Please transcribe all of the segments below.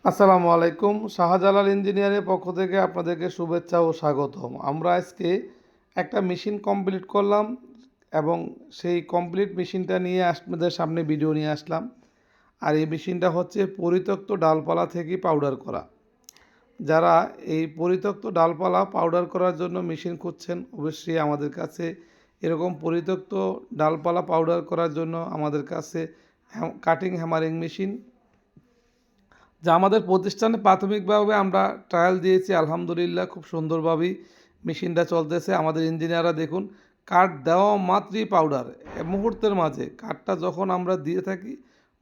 আসসালামু আলাইকুম। শাহজালাল ইঞ্জিনিয়ারের পক্ষ থেকে আপনাদেরকে শুভেচ্ছা ও স্বাগতম। আমরা আজকে একটা মেশিন কমপ্লিট করলাম এবং সেই কমপ্লিট মেশিনটা নিয়ে আপনাদের সামনে ভিডিও নিয়ে আসলাম। আর এই মেশিনটা হচ্ছে পরিত্যক্ত ডালপালা থেকে পাউডার করা। যারা এই পরিত্যক্ত ডালপালা পাউডার করার জন্য মেশিন খুঁজছেন, অবশ্যই আমাদের কাছে এরকম পরিত্যক্ত ডালপালা পাউডার করার জন্য আমাদের কাছে কাটিং হ্যামারিং মেশিন, যা আমাদের প্রতিষ্ঠানে প্রাথমিকভাবে আমরা ট্রায়াল দিয়েছি। আলহামদুলিল্লাহ খুব সুন্দরভাবেই মেশিনটা চলতেছে। আমাদের ইঞ্জিনিয়াররা দেখুন, কাঠ দেওয়া মাত্রই পাউডার, মুহূর্তের মাঝে কাঠটা যখন আমরা দিয়ে থাকি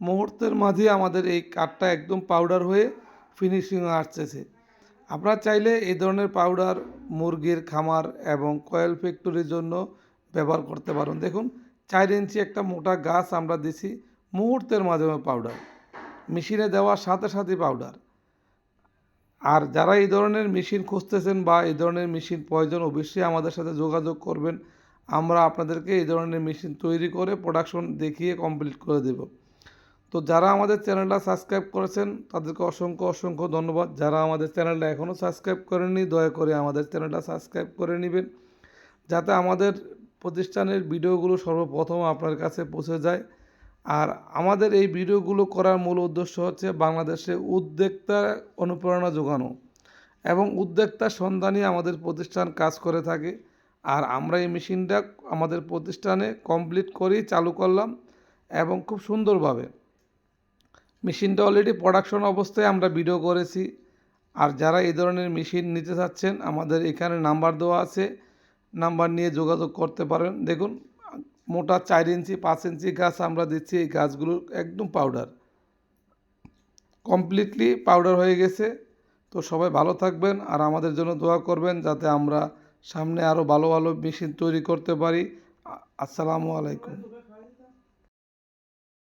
মুহূর্তের মাঝে আমাদের এই কাঠটা একদম পাউডার হয়ে ফিনিশিং আসতেছে। আপনারা চাইলে এই ধরনের পাউডার মুরগির খামার এবং কয়েল ফ্যাক্টরির জন্য ব্যবহার করতে পারেন। দেখুন, 4 ইঞ্চি একটা মোটা গাছ আমরা দিছি, মুহূর্তের মাধ্যমে পাউডার, মেশিনে দেওয়ার সাথে সাথে পাউডার। আর যারা এই ধরনের মেশিন খুঁজতেছেন বা এই ধরনের মেশিন প্রয়োজন, অবশ্যই আমাদের সাথে যোগাযোগ করবেন। আমরা আপনাদেরকে এই ধরনের মেশিন তৈরি করে প্রোডাকশন দেখিয়ে কমপ্লিট করে দেব। তো যারা আমাদের চ্যানেলটা সাবস্ক্রাইব করেছেন তাদেরকে অসংখ্য অসংখ্য ধন্যবাদ। যারা আমাদের চ্যানেলটা এখনও সাবস্ক্রাইব করেননি, দয়া করে আমাদের চ্যানেলটা সাবস্ক্রাইব করে নেবেন, যাতে আমাদের প্রতিষ্ঠানের ভিডিওগুলো সর্বপ্রথম আপনার কাছে পৌঁছে যায়। আর আমাদের এই ভিডিওগুলো করার মূল উদ্দেশ্য হচ্ছে বাংলাদেশে উদ্যোক্তা অনুপ্রেরণা যোগানো এবং উদ্যোক্তার সন্ধানে আমাদের প্রতিষ্ঠান কাজ করে থাকে। আর আমরা এই মেশিনটা আমাদের প্রতিষ্ঠানে কমপ্লিট করেই চালু করলাম এবং খুব সুন্দরভাবে মেশিনটা অলরেডি প্রোডাকশন অবস্থায় আমরা ভিডিও করেছি। আর যারা এই ধরনের মেশিন নিতে চাচ্ছেন, আমাদের এখানে নাম্বার দেওয়া আছে, নাম্বার নিয়ে যোগাযোগ করতে পারেন। দেখুন, মোটা 4 ইঞ্চি 5 ইঞ্চি গাছ আমরা দিচ্ছি, এই গাছগুলো একদম পাউডার, কমপ্লিটলি পাউডার হয়ে গেছে। তো সবাই ভালো থাকবেন আর আমাদের জন্য দোয়া করবেন, যাতে আমরা সামনে আরও ভালো ভালো মেশিন তৈরি করতে পারি। আসসালামু আলাইকুম।